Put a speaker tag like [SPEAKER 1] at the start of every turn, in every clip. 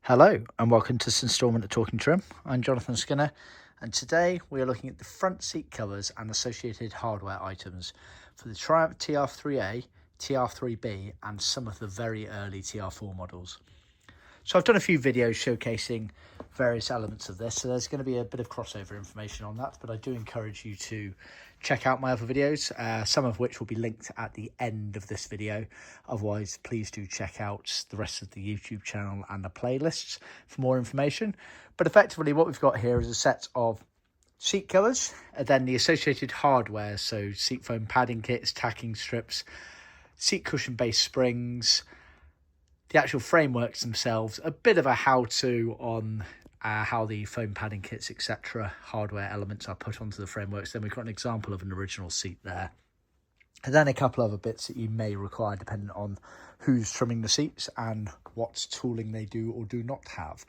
[SPEAKER 1] Hello and welcome to this instalment of Talkin Trim. I'm Jonathan Skinner and today we are looking at the front seat covers and associated hardware items for the Triumph TR3A, TR3B and some of the very early TR4 models. So I've done a few videos showcasing various elements of this, so there's going to be a bit of crossover information on that, but I do encourage you to check out my other videos, some of which will be linked at the end of this video. Otherwise, please do check out the rest of the YouTube channel and the playlists for more information. But effectively what we've got here is a set of seat covers and then the associated hardware, so seat foam padding kits, tacking strips, seat cushion base springs, the actual frameworks themselves, a bit of a how-to on how the foam padding kits, etc., hardware elements are put onto the frameworks. Then we've got an example of an original seat there. And then a couple other bits that you may require depending on who's trimming the seats and what tooling they do or do not have.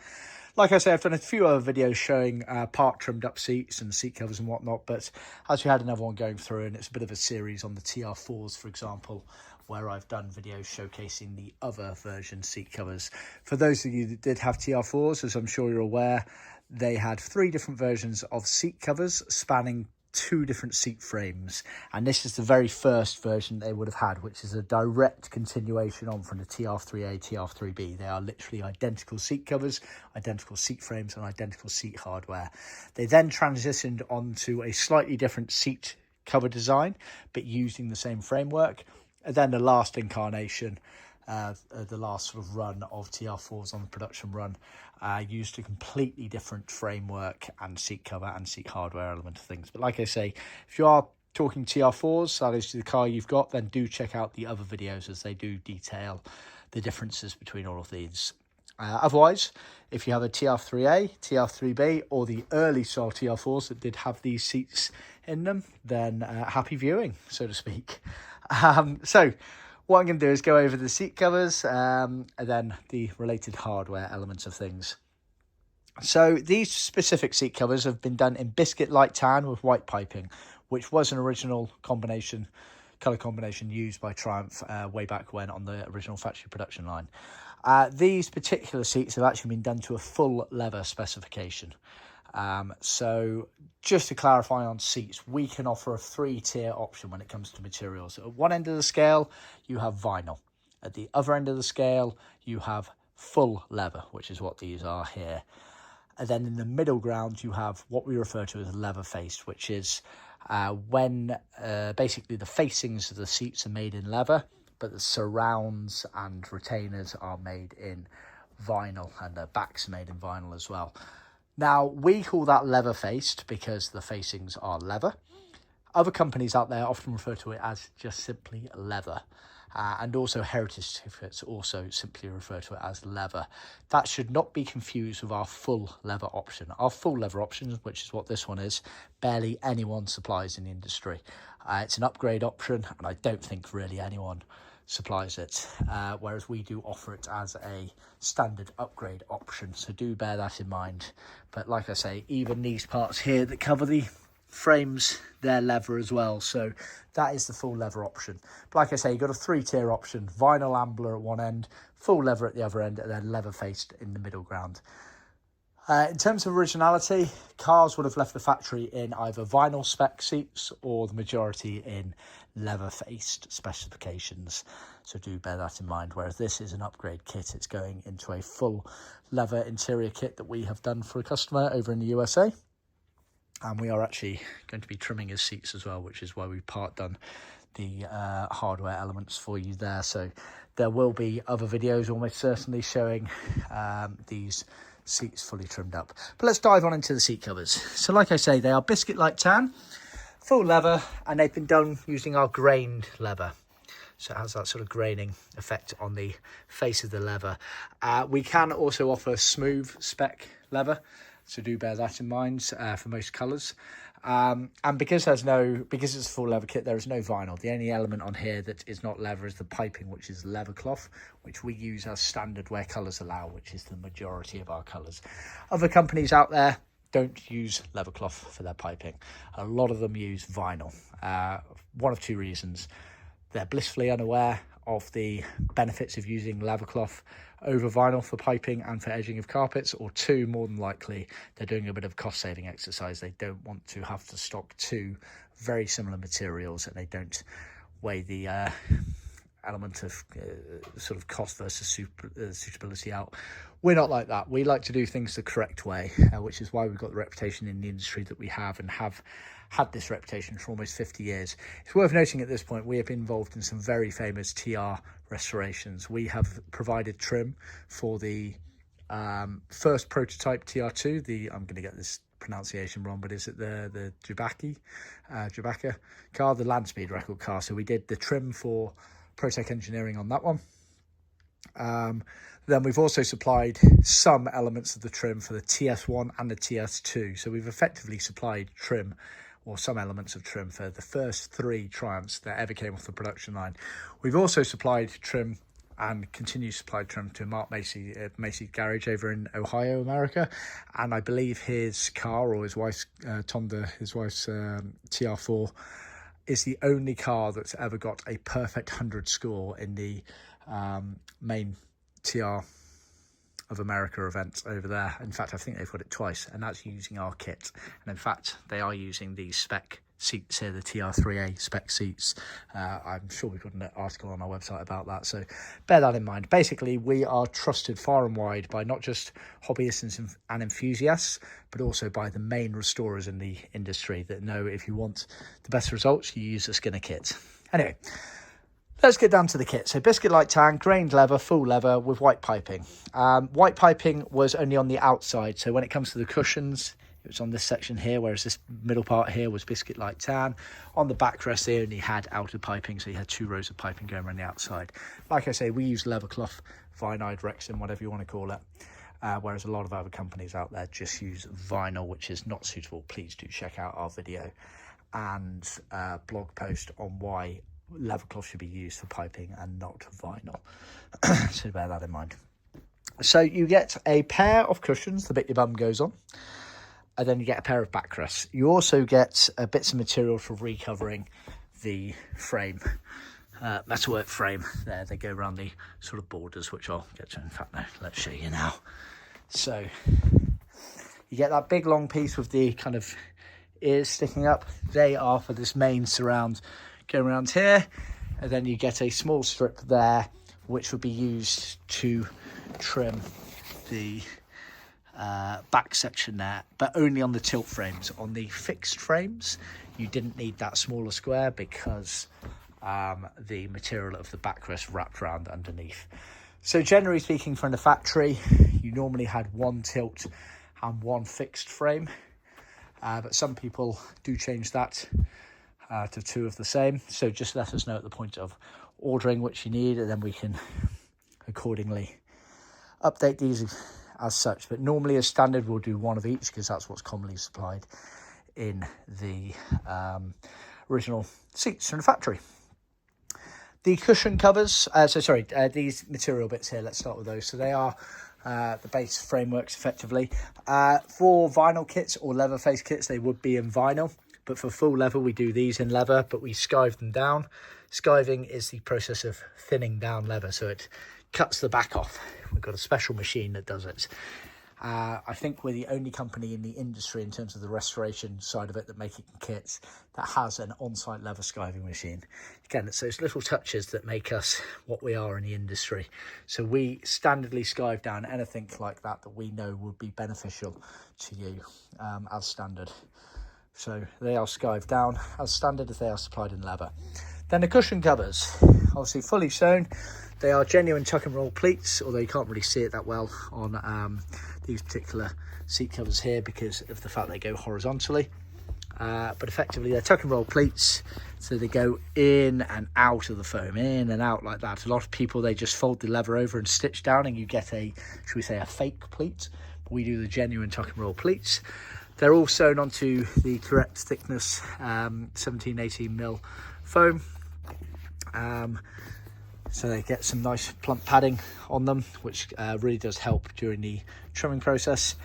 [SPEAKER 1] Like I say, I've done a few other videos showing part trimmed up seats and seat covers and whatnot, but as we had another one going through, and it's a bit of a series on the TR4s, for example, where I've done videos showcasing the other version seat covers. For those of you that did have TR4s, as I'm sure you're aware, they had 3 different versions of seat covers spanning 2 different seat frames, and this is the very first version they would have had, which is a direct continuation on from the TR3A, TR3B. They are literally identical seat covers, identical seat frames and identical seat hardware. They then transitioned onto a slightly different seat cover design but using the same framework, and then the last incarnation, the last sort of run of TR4s on the production run, used a completely different framework and seat cover and seat hardware element of things. But like I say, if you are talking TR4s, that is the car you've got, then do check out the other videos as they do detail the differences between all of these. Otherwise, if you have a TR3A, TR3B or the early style TR4s that did have these seats in them, then happy viewing, so to speak. So what I'm going to do is go over the seat covers and then the related hardware elements of things. So these specific seat covers have been done in biscuit light tan with white piping, which was an original colour combination used by Triumph way back when on the original factory production line. These particular seats have actually been done to a full leather specification. So just to clarify on seats, we can offer a 3-tier option when it comes to materials. At one end of the scale, you have vinyl. At the other end of the scale, you have full leather, which is what these are here. And then in the middle ground, you have what we refer to as leather-faced, which is when basically the facings of the seats are made in leather, but the surrounds and retainers are made in vinyl, and the backs are made in vinyl as well. Now, we call that leather-faced because the facings are leather. Other companies out there often refer to it as just simply leather. And also heritage certificates also simply refer to it as leather. That should not be confused with our full leather option. Our full leather option, which is what this one is, barely anyone supplies in the industry. It's an upgrade option, and I don't think really anyone supplies it, whereas we do offer it as a standard upgrade option, so do bear that in mind. But like I say, even these parts here that cover the frames, they're leather as well, so that is the full leather option. But like I say, you've got a 3-tier option: vinyl ambler at one end, full leather at the other end, and then leather faced in the middle ground. In terms of originality, cars would have left the factory in either vinyl spec seats or the majority in leather-faced specifications. So do bear that in mind, whereas this is an upgrade kit. It's going into a full leather interior kit that we have done for a customer over in the USA. And we are actually going to be trimming his seats as well, which is why we've part done the hardware elements for you there. So there will be other videos almost certainly showing these seats fully trimmed up. But let's dive on into the seat covers. So like I say, they are biscuit light tan, full leather, and they've been done using our grained leather. So it has that sort of graining effect on the face of the leather. We can also offer smooth spec leather, so do bear that in mind for most colours. And because it's a full leather kit, there is no vinyl. The only element on here that is not leather is the piping, which is leathercloth, which we use as standard where colours allow, which is the majority of our colours. Other companies out there don't use leathercloth for their piping. A lot of them use vinyl. One of 2 reasons: they're blissfully unaware of the benefits of using leathercloth over vinyl for piping and for edging of carpets, or two, more than likely, they're doing a bit of cost saving exercise. They don't want to have to stock two very similar materials, and they don't weigh the element of sort of cost versus suitability out. We're not like that. We like to do things the correct way, which is why we've got the reputation in the industry that we have, and have had this reputation for almost 50 years. It's worth noting at this point, we have been involved in some very famous TR restorations. We have provided trim for the first prototype TR2, I'm going to get this pronunciation wrong, but is it the Jabaka car, the land speed record car? So we did the trim for Protec Engineering on that one. Then we've also supplied some elements of the trim for the TS1 and the TS2. So we've effectively supplied trim, or some elements of trim, for the first 3 Triumphs that ever came off the production line. We've also supplied trim and continue to supply trim to Mark Macy at Macy's Garage over in Ohio, America. And I believe his car, or his wife's his wife's TR4, is the only car that's ever got a perfect 100 score in the main TR of America event over there. In fact, I think they've got it twice, and that's using our kit. And in fact, they are using these spec seats here, the TR3A spec seats. I'm sure we've got an article on our website about that, so bear that in mind. Basically, we are trusted far and wide by not just hobbyists and enthusiasts, but also by the main restorers in the industry that know if you want the best results, you use a Skinner kit. Anyway, let's get down to the kit. So biscuit light tan, grained leather, full leather with white piping. White piping was only on the outside. So when it comes to the cushions, it was on this section here, whereas this middle part here was biscuit light tan. On the backrest, they only had outer piping, so you had 2 rows of piping going around the outside. Like I say, we use leathercloth, vinide, Rexin, whatever you want to call it. Whereas a lot of other companies out there just use vinyl, which is not suitable. Please do check out our video and blog post on why leathercloth should be used for piping and not vinyl. So bear that in mind. So you get a pair of cushions, the bit your bum goes on, and then you get a pair of backrests. You also get bits of material for recovering the frame, metalwork frame there. They go around the sort of borders, which I'll get to. In fact, no, let's show you now. So you get that big long piece with the kind of ears sticking up. They are for this main surround going around here, and then you get a small strip there which would be used to trim the back section there, but only on the tilt frames. On the fixed frames you didn't need that smaller square because the material of the backrest wrapped around underneath. So generally speaking, from the factory you normally had 1 tilt and 1 fixed frame, but some people do change that to 2 of the same. So just let us know at the point of ordering which you need, and then we can accordingly update these as such. But normally as standard we'll do 1 of each, because that's what's commonly supplied in the original seats from the factory. The cushion covers, these material bits here, let's start with those. So they are the base frameworks effectively. For vinyl kits or leather-faced kits, they would be in vinyl. But for full leather, we do these in leather, but we skive them down. Skiving is the process of thinning down leather, so it cuts the back off. We've got a special machine that does it. I think we're the only company in the industry in terms of the restoration side of it that making kits that has an on-site leather skiving machine. Again, it's those little touches that make us what we are in the industry. So we standardly skive down anything like that that we know would be beneficial to you as standard. So they are skived down as standard as they are supplied in leather. Then the cushion covers, obviously fully sewn. They are genuine tuck and roll pleats, although you can't really see it that well on these particular seat covers here because of the fact they go horizontally. But effectively they're tuck and roll pleats, so they go in and out of the foam, in and out like that. A lot of people, they just fold the leather over and stitch down and you get a, should we say, a fake pleat. But we do the genuine tuck and roll pleats. They're all sewn onto the correct thickness 17-18 mil foam. So they get some nice plump padding on them, which really does help during the trimming process.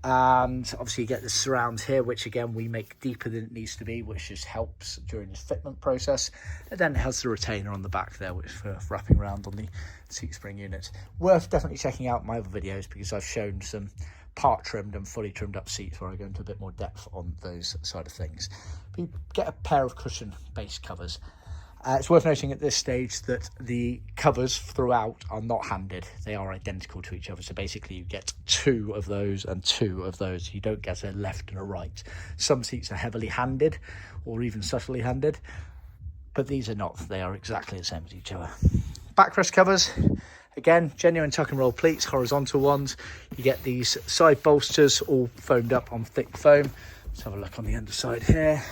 [SPEAKER 1] And obviously you get the surround here, which again we make deeper than it needs to be, which just helps during this fitment process. And then it has the retainer on the back there, which is for wrapping around on the seat spring unit. Worth definitely checking out my other videos, because I've shown some part trimmed and fully trimmed up seats where I go into a bit more depth on those side of things. But you get a pair of cushion base covers. It's worth noting at this stage that the covers throughout are not handed. They are identical to each other. So basically you get 2 of those and 2 of those. You don't get a left and a right. Some seats are heavily handed or even subtly handed, but these are not. They are exactly the same as each other. Backrest covers, again, genuine tuck and roll pleats, horizontal ones. You get these side bolsters all foamed up on thick foam. Let's have a look on the underside here.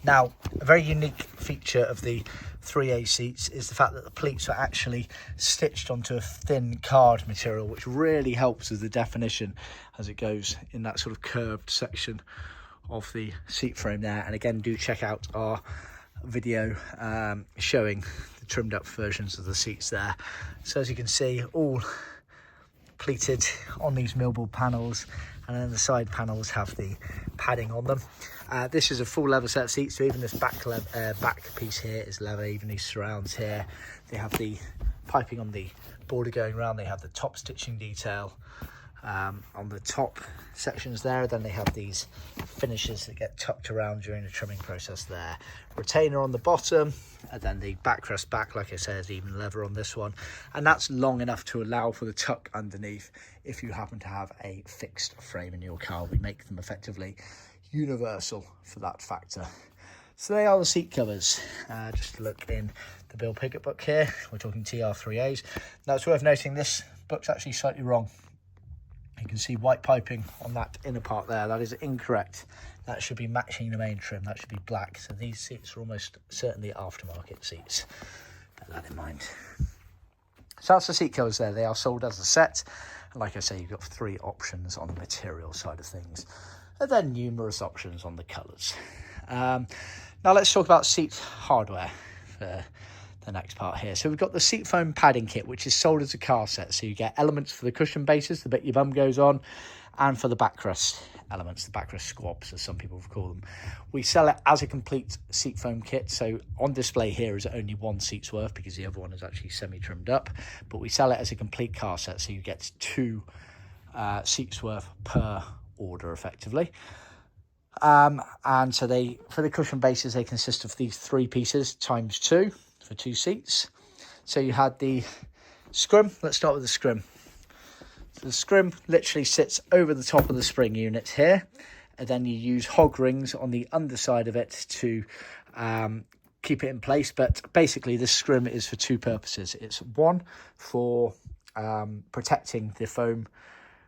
[SPEAKER 1] Now, a very unique feature of the 3A seats is the fact that the pleats are actually stitched onto a thin card material, which really helps with the definition as it goes in that sort of curved section of the seat frame there. And again, do check out our video showing the trimmed up versions of the seats there. So as you can see, all pleated on these millboard panels, and then the side panels have the padding on them. This is a full leather set seat, so even this back piece here is leather. Even these surrounds here, they have the piping on the border going around. They have the top stitching detail on the top sections there. Then they have these finishes that get tucked around during the trimming process there. Retainer on the bottom, and then the backrest back, like I said, is even leather on this one, and that's long enough to allow for the tuck underneath if you happen to have a fixed frame in your car. We make them effectively universal for that factor. So they are the seat covers. Just to look in the bill pickup book here, we're talking TR3As. Now it's worth noting this book's actually slightly wrong. You can see white piping on that inner part there. That is incorrect. That should be matching the main trim. That should be black. So these seats are almost certainly aftermarket seats. Bear that in mind. So that's the seat covers there. They are sold as a set. And like I say, you've got 3 options on the material side of things, and then numerous options on the colours. Now let's talk about seat hardware for the next part here. So we've got the seat foam padding kit, which is sold as a car set. So you get elements for the cushion bases, the bit your bum goes on, and for the backrest elements, the backrest squabs, as some people call them. We sell it as a complete seat foam kit. So on display here is only 1 seat's worth, because the other one is actually semi-trimmed up. But we sell it as a complete car set, so you get 2 seats worth per order effectively. And so for the cushion bases, they consist of these 3 pieces times 2 for 2 seats. So you had the scrim. Let's start with the scrim. So the scrim literally sits over the top of the spring unit here, and then you use hog rings on the underside of it to keep it in place. But basically this scrim is for 2 purposes. It's one for protecting the foam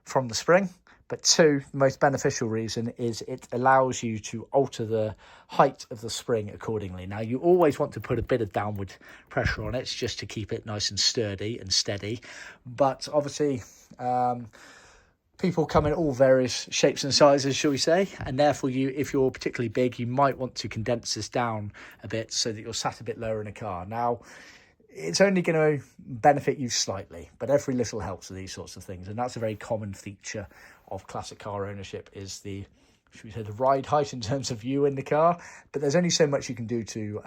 [SPEAKER 1] from the spring, but 2, the most beneficial reason is it allows you to alter the height of the spring accordingly. Now, you always want to put a bit of downward pressure on it just to keep it nice and sturdy and steady. But obviously, people come in all various shapes and sizes, shall we say, and therefore if you're particularly big, you might want to condense this down a bit so that you're sat a bit lower in a car. Now, it's only going to benefit you slightly, but every little helps with these sorts of things. And that's a very common feature of classic car ownership, is the, should we say, the ride height in terms of you in the car. But there's only so much you can do to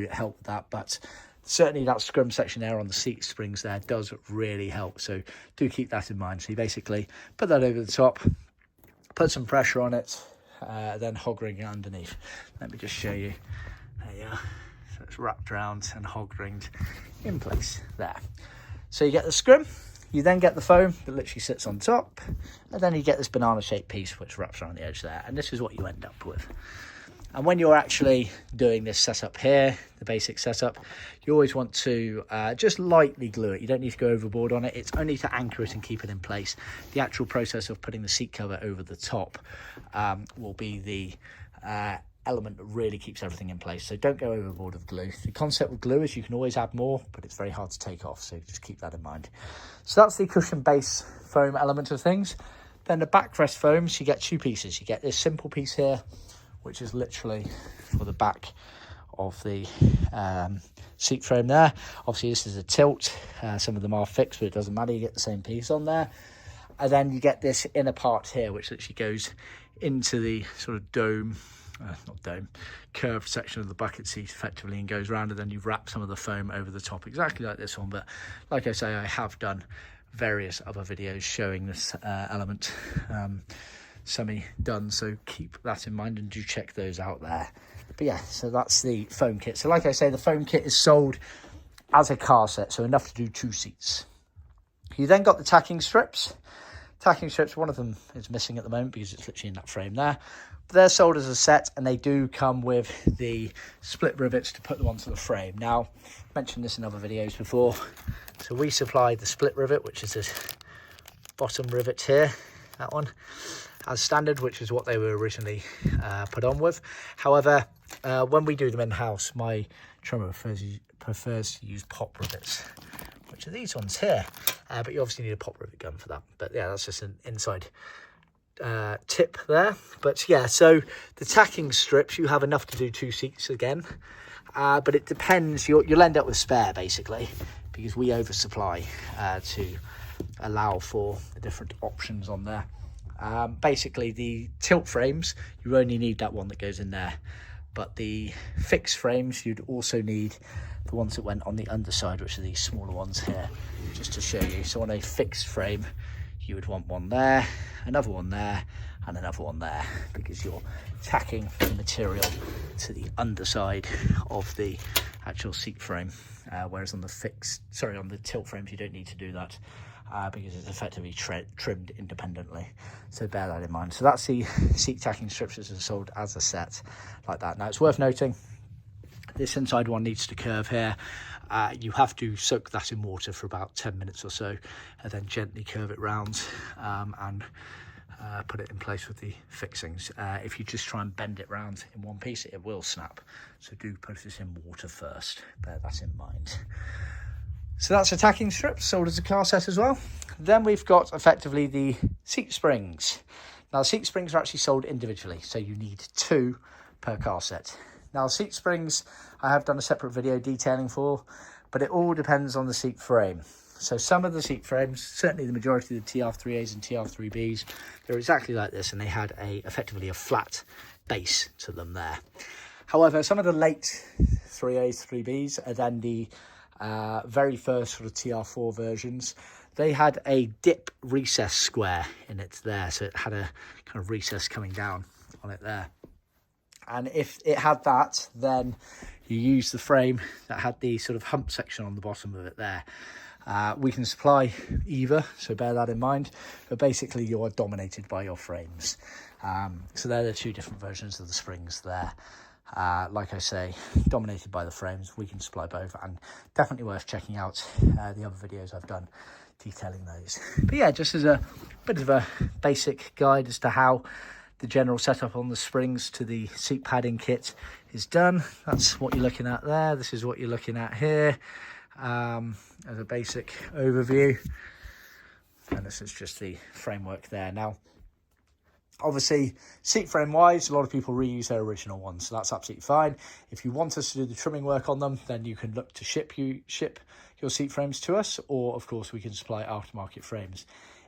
[SPEAKER 1] help that. But certainly that scrum section there on the seat springs there does really help. So do keep that in mind. So you basically put that over the top, put some pressure on it, then hog ring it underneath. Let me just show you. There you are. So it's wrapped around and hog ringed in place there. So you get the scrim, you then get the foam that literally sits on top, and then you get this banana shaped piece which wraps around the edge there, and this is what you end up with. And when you're actually doing this setup here, the basic setup, you always want to just lightly glue it. You don't need to go overboard on it. It's only to anchor it and keep it in place. The actual process of putting the seat cover over the top will be the element that really keeps everything in place. So don't go overboard with glue. The concept with glue is you can always add more, but it's very hard to take off, so just keep that in mind. So that's the cushion base foam element of things. Then the backrest foams, you get 2 pieces. You get this simple piece here, which is literally for the back of the seat frame there. Obviously this is a tilt. Some of them are fixed, but it doesn't matter, you get the same piece on there. And then you get this inner part here, which actually goes into the sort of dome, not dome, curved section of the bucket seat effectively, and goes round, and then you wrap some of the foam over the top, exactly like this one. But like I say, I have done various other videos showing this element semi-done, so keep that in mind and do check those out there. But yeah, so that's the foam kit. So like I say, the foam kit is sold as a car set, so enough to do 2 seats. You then got the tacking strips. Tacking strips, one of them is missing at the moment because it's literally in that frame there. But they're sold as a set, and they do come with the split rivets to put them onto the frame. Now, I mentioned this in other videos before. So we supply the split rivet, which is this bottom rivet here, that one, as standard, which is what they were originally put on with. However, when we do them in-house, my trimmer prefers to use pop rivets, which are these ones here. But you obviously need a pop rivet gun for that. But yeah, that's just an inside tip there. But yeah, so the tacking strips, you have enough to do 2 seats again. But it depends, you'll end up with spare basically, because we oversupply to allow for the different options on there. Basically the tilt frames, you only need that one that goes in there. But the fixed frames, you'd also need the ones that went on the underside, which are these smaller ones here, just to show you. So on a fixed frame, you would want one there, another one there, and another one there, because you're tacking the material to the underside of the actual seat frame. Whereas on the tilt frames, you don't need to do that because it's effectively trimmed independently. So bear that in mind. So that's the seat tacking strips that are sold as a set like that. Now it's worth noting, this inside one needs to curve here. You have to soak that in water for about 10 minutes or so, and then gently curve it round and put it in place with the fixings. If you just try and bend it round in one piece, it will snap. So do put this in water first. Bear that in mind. So that's the tacking strips, sold as a car set as well. Then we've got effectively the seat springs. Now the seat springs are actually sold individually, so you need 2 per car set. Now seat springs, I have done a separate video detailing for, but it all depends on the seat frame. So some of the seat frames, certainly the majority of the TR3As and TR3Bs, they're exactly like this, and they had effectively a flat base to them there. However, some of the late 3As, 3Bs, and then the very first sort of TR4 versions, they had a dip recess square in it there, so it had a kind of recess coming down on it there. And if it had that, then you use the frame that had the sort of hump section on the bottom of it there. We can supply either, so bear that in mind. But basically, you are dominated by your frames. So they're the 2 different versions of the springs there. Like I say, dominated by the frames. We can supply both, and definitely worth checking out the other videos I've done detailing those. But yeah, just as a bit of a basic guide as to how the general setup on the springs to the seat padding kit is done. That's what you're looking at there. This is what you're looking at here as a basic overview. And this is just the framework there. Now, obviously, seat frame wise, a lot of people reuse their original ones, so that's absolutely fine. If you want us to do the trimming work on them, then you can look to ship your seat frames to us, or of course we can supply aftermarket frames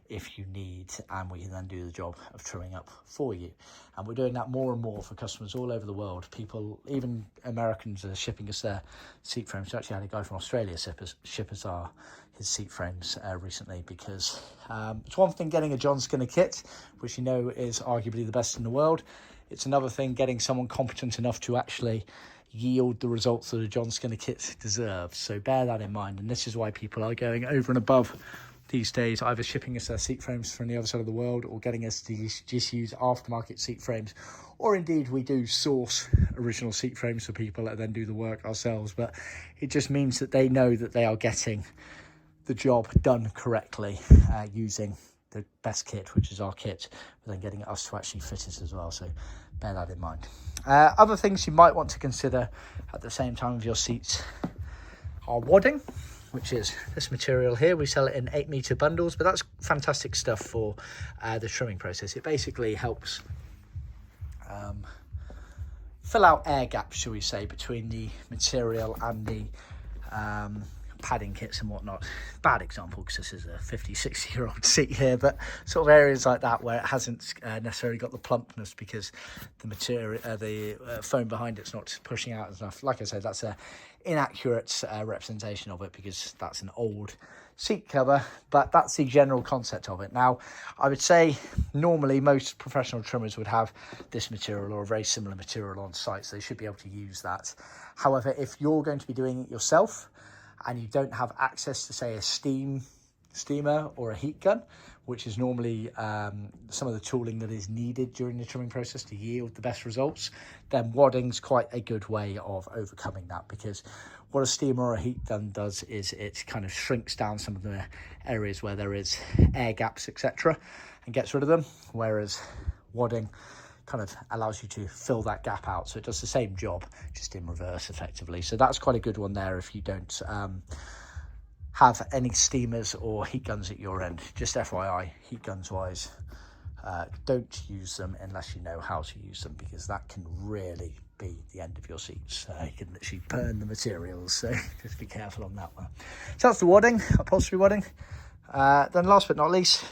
[SPEAKER 1] if you need, and we can then do the job of trimming up for you. And we're doing that more and more for customers all over the world. People, even Americans, are shipping us their seat frames. We actually had a guy from Australia ship us his seat frames recently, because it's one thing getting a John Skinner kit, which you know is arguably the best in the world. It's another thing getting someone competent enough to actually yield the results that a John Skinner kit deserves. So bear that in mind, and this is why people are going over and above these days, either shipping us their seat frames from the other side of the world, or getting us to just use aftermarket seat frames, or indeed we do source original seat frames for people and then do the work ourselves. But it just means that they know that they are getting the job done correctly using the best kit, which is our kit, but then getting us to actually fit it as well. So bear that in mind. Other things you might want to consider at the same time with your seats are wadding, which is this material here. We sell it in 8-meter bundles, but that's fantastic stuff for the trimming process. It basically helps fill out air gaps, shall we say, between the material and the padding kits and whatnot. Bad example because this is a 50, 60-year-old seat here, but sort of areas like that where it hasn't necessarily got the plumpness because the material, the foam behind it's not pushing out enough. Like I said, that's a inaccurate representation of it because that's an old seat cover, but that's the general concept of it. Now, I would say normally most professional trimmers would have this material or a very similar material on site, so they should be able to use that. However, if you're going to be doing it yourself and you don't have access to, say, a steamer or a heat gun, which is normally some of the tooling that is needed during the trimming process to yield the best results, then wadding's quite a good way of overcoming that, because what a steamer or a heat gun does is it kind of shrinks down some of the areas where there is air gaps, etc., and gets rid of them, whereas wadding kind of allows you to fill that gap out. So it does the same job, just in reverse effectively. So that's quite a good one there if you don't have any steamers or heat guns at your end. Just FYI, heat guns wise, don't use them unless you know how to use them, because that can really be the end of your seats. You can literally burn the materials, so just be careful on that one. So that's the wadding, upholstery wadding. Then last but not least,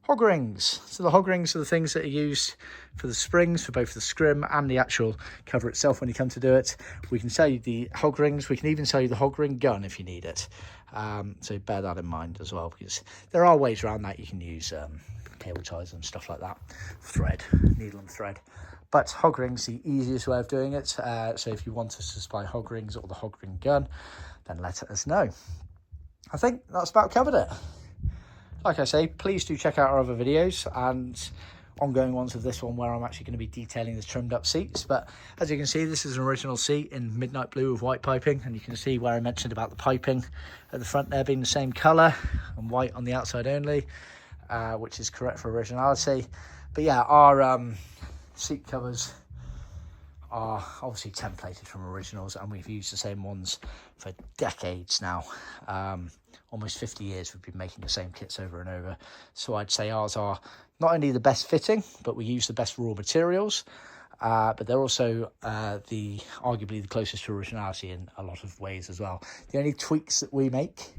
[SPEAKER 1] hog rings. So the hog rings are the things that are used for the springs, for both the scrim and the actual cover itself when you come to do it. We can sell you the hog rings. We can even sell you the hog ring gun if you need it. So bear that in mind as well, because there are ways around that. You can use cable ties and stuff like that, thread, needle and thread. But hog rings the easiest way of doing it. So if you want us to supply hog rings or the hog ring gun, then let us know. I think that's about covered it. Like I say, please do check out our other videos and ongoing ones of this one where I'm actually going to be detailing the trimmed up seats. But as you can see, this is an original seat in midnight blue with white piping, and you can see where I mentioned about the piping at the front there being the same colour and white on the outside only, which is correct for originality. But yeah, our seat covers are obviously templated from originals, and we've used the same ones for decades now. Almost 50 years we've been making the same kits over and over. So I'd say ours are not only the best fitting, but we use the best raw materials, but they're also arguably the closest to originality in a lot of ways as well. The only tweaks that we make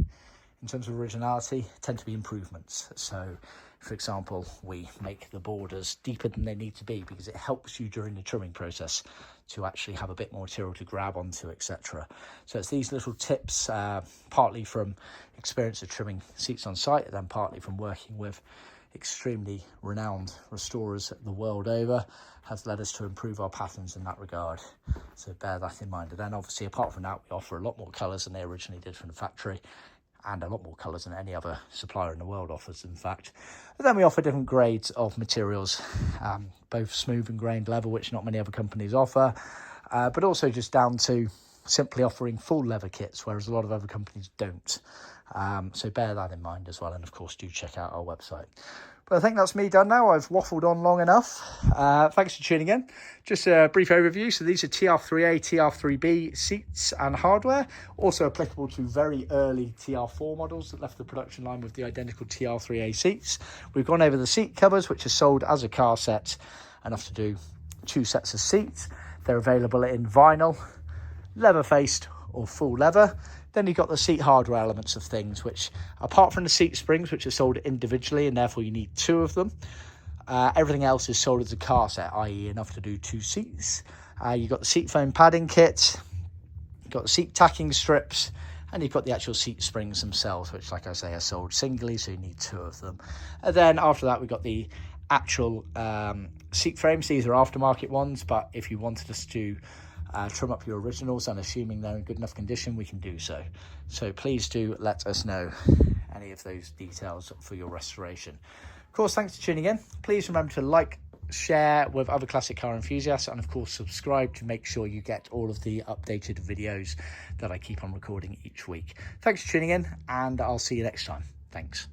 [SPEAKER 1] in terms of originality tend to be improvements. So for example, we make the borders deeper than they need to be because it helps you during the trimming process to actually have a bit more material to grab onto, etc. So it's these little tips, partly from experience of trimming seats on site, and then partly from working with extremely renowned restorers the world over, has led us to improve our patterns in that regard. So bear that in mind. And then obviously, apart from that, we offer a lot more colours than they originally did from the factory, and a lot more colours than any other supplier in the world offers, in fact. And then we offer different grades of materials, both smooth and grained leather, which not many other companies offer, but also just down to simply offering full leather kits, whereas a lot of other companies don't. So bear that in mind as well, and of course do check out our website. But I think that's me done now. I've waffled on long enough. Thanks for tuning in. Just a brief overview. So these are TR3A, TR3B seats and hardware. Also applicable to very early TR4 models that left the production line with the identical TR3A seats. We've gone over the seat covers, which are sold as a car set, enough to do 2 sets of seats. They're available in vinyl, leather-faced or full leather. Then you've got the seat hardware elements of things, which, apart from the seat springs, which are sold individually, and therefore you need 2 of them, everything else is sold as a car set, i.e. enough to do 2 seats. You've got the seat foam padding kit, you've got the seat tacking strips, and you've got the actual seat springs themselves, which, like I say, are sold singly, so you need 2 of them. And then after that, we've got the actual seat frames. These are aftermarket ones, but if you wanted us to trim up your originals, and assuming they're in good enough condition, we can do so. So please do let us know any of those details for your restoration. Of course, thanks for tuning in. Please remember to like, share with other classic car enthusiasts, and of course subscribe to make sure you get all of the updated videos that I keep on recording each week. Thanks for tuning in, and I'll see you next time. Thanks.